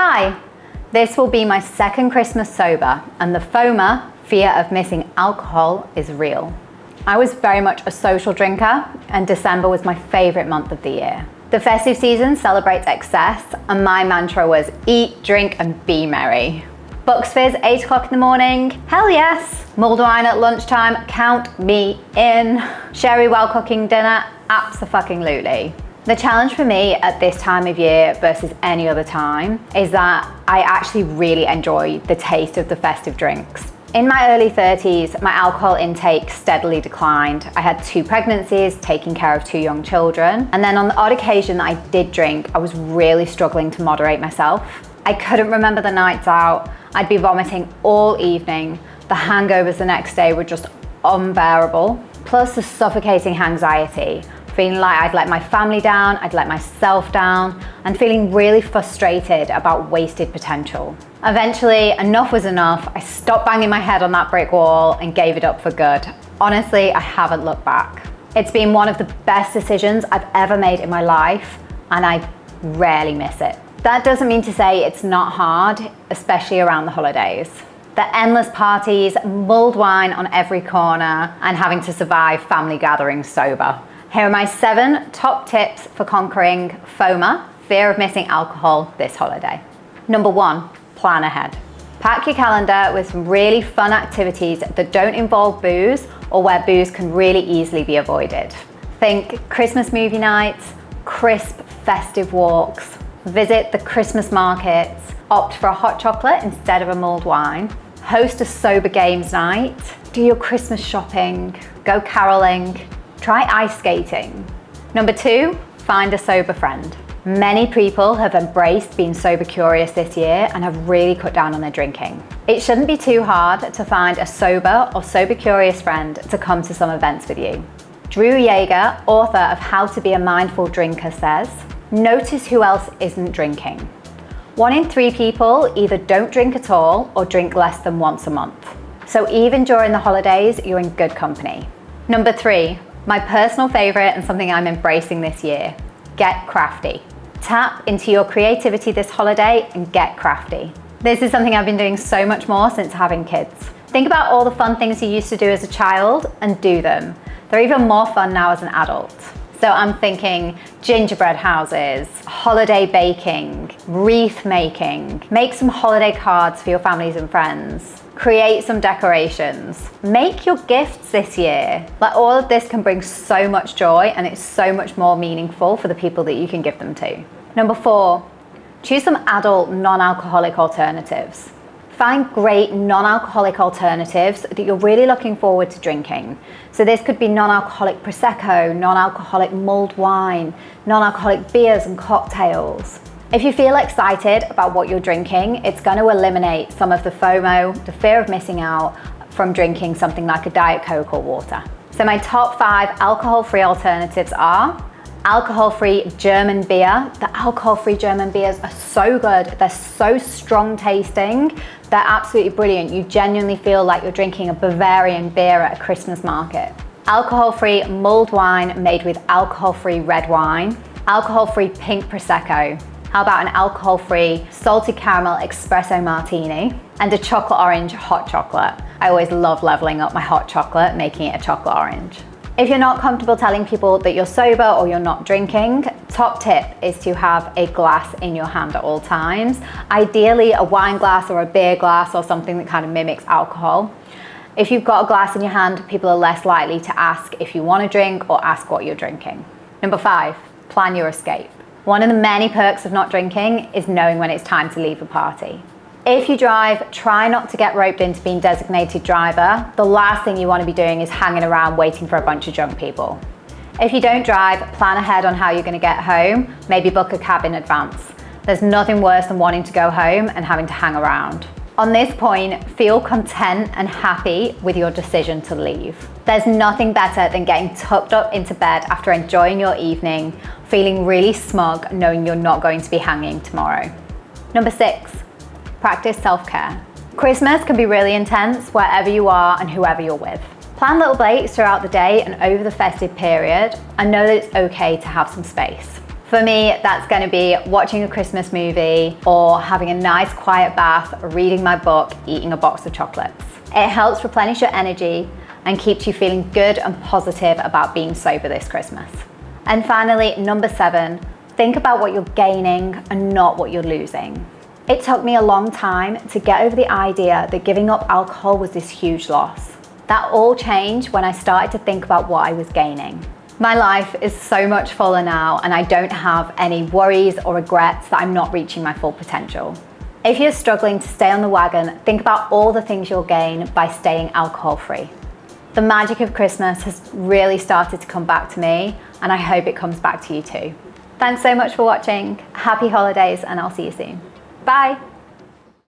Hi, this will be my second Christmas sober, and the FOMA, fear of missing alcohol, is real. I was very much a social drinker, and December was my favorite month of the year. The festive season celebrates excess, and my mantra was eat, drink, and be merry. Bucks Fizz, 8 o'clock in the morning, hell yes. Mulled wine at lunchtime, count me in. Sherry while cooking dinner, abso-fucking-lutely. The challenge for me at this time of year versus any other time is that I actually really enjoy the taste of the festive drinks. In my early 30s, my alcohol intake steadily declined. I had 2 pregnancies, taking care of 2 young children, and then on the odd occasion that I did drink, I was really struggling to moderate myself. I couldn't remember the nights out. I'd be vomiting all evening. The hangovers the next day were just unbearable, plus the suffocating anxiety. Feeling like I'd let my family down, I'd let myself down, and feeling really frustrated about wasted potential. Eventually, enough was enough. I stopped banging my head on that brick wall and gave it up for good. Honestly, I haven't looked back. It's been one of the best decisions I've ever made in my life, and I rarely miss it. That doesn't mean to say it's not hard, especially around the holidays. The endless parties, mulled wine on every corner, and having to survive family gatherings sober. Here are my 7 top tips for conquering FOMA, fear of missing alcohol, this holiday. Number 1, plan ahead. Pack your calendar with some really fun activities that don't involve booze or where booze can really easily be avoided. Think Christmas movie nights, crisp festive walks, visit the Christmas markets, opt for a hot chocolate instead of a mulled wine, host a sober games night, do your Christmas shopping, go caroling, try ice skating. Number 2, find a sober friend. Many people have embraced being sober curious this year and have really cut down on their drinking. It shouldn't be too hard to find a sober or sober curious friend to come to some events with you. Drew Yeager, author of How to Be a Mindful Drinker, says, notice who else isn't drinking. 1 in 3 people either don't drink at all or drink less than once a month. So even during the holidays, you're in good company. Number 3, my personal favorite and something I'm embracing this year, get crafty. Tap into your creativity this holiday and get crafty. This is something I've been doing so much more since having kids. Think about all the fun things you used to do as a child and do them. They're even more fun now as an adult. So I'm thinking gingerbread houses, holiday baking, wreath making, make some holiday cards for your families and friends, create some decorations, make your gifts this year. Like, all of this can bring so much joy and it's so much more meaningful for the people that you can give them to. Number 4, choose some adult non-alcoholic alternatives. Find great non-alcoholic alternatives that you're really looking forward to drinking. So this could be non-alcoholic Prosecco, non-alcoholic mulled wine, non-alcoholic beers and cocktails. If you feel excited about what you're drinking, it's going to eliminate some of the FOMO, the fear of missing out, from drinking something like a Diet Coke or water. So my top 5 alcohol-free alternatives are alcohol-free German beer. The alcohol-free German beers are so good. They're so strong tasting. They're absolutely brilliant. You genuinely feel like you're drinking a Bavarian beer at a Christmas market. Alcohol-free mulled wine made with alcohol-free red wine. Alcohol-free pink Prosecco. How about an alcohol-free salted caramel espresso martini and a chocolate orange hot chocolate. I always love leveling up my hot chocolate, making it a chocolate orange. If you're not comfortable telling people that you're sober or you're not drinking, top tip is to have a glass in your hand at all times. Ideally a wine glass or a beer glass or something that kind of mimics alcohol. If you've got a glass in your hand, people are less likely to ask if you want to drink or ask what you're drinking. Number 5, plan your escape. One of the many perks of not drinking is knowing when it's time to leave a party. If you drive, try not to get roped into being designated driver. The last thing you want to be doing is hanging around waiting for a bunch of drunk people. If you don't drive, plan ahead on how you're going to get home, maybe book a cab in advance. There's nothing worse than wanting to go home and having to hang around. On this point, feel content and happy with your decision to leave. There's nothing better than getting tucked up into bed after enjoying your evening, feeling really smug knowing you're not going to be hanging tomorrow. Number 6, practice self-care. Christmas can be really intense wherever you are and whoever you're with. Plan little breaks throughout the day and over the festive period, and know that it's okay to have some space. For me, that's going to be watching a Christmas movie or having a nice quiet bath, reading my book, eating a box of chocolates. It helps replenish your energy and keeps you feeling good and positive about being sober this Christmas. And finally, number 7, think about what you're gaining and not what you're losing. It took me a long time to get over the idea that giving up alcohol was this huge loss. That all changed when I started to think about what I was gaining. My life is so much fuller now, and I don't have any worries or regrets that I'm not reaching my full potential. If you're struggling to stay on the wagon, think about all the things you'll gain by staying alcohol-free. The magic of Christmas has really started to come back to me, and I hope it comes back to you too. Thanks so much for watching. Happy holidays, and I'll see you soon. Bye.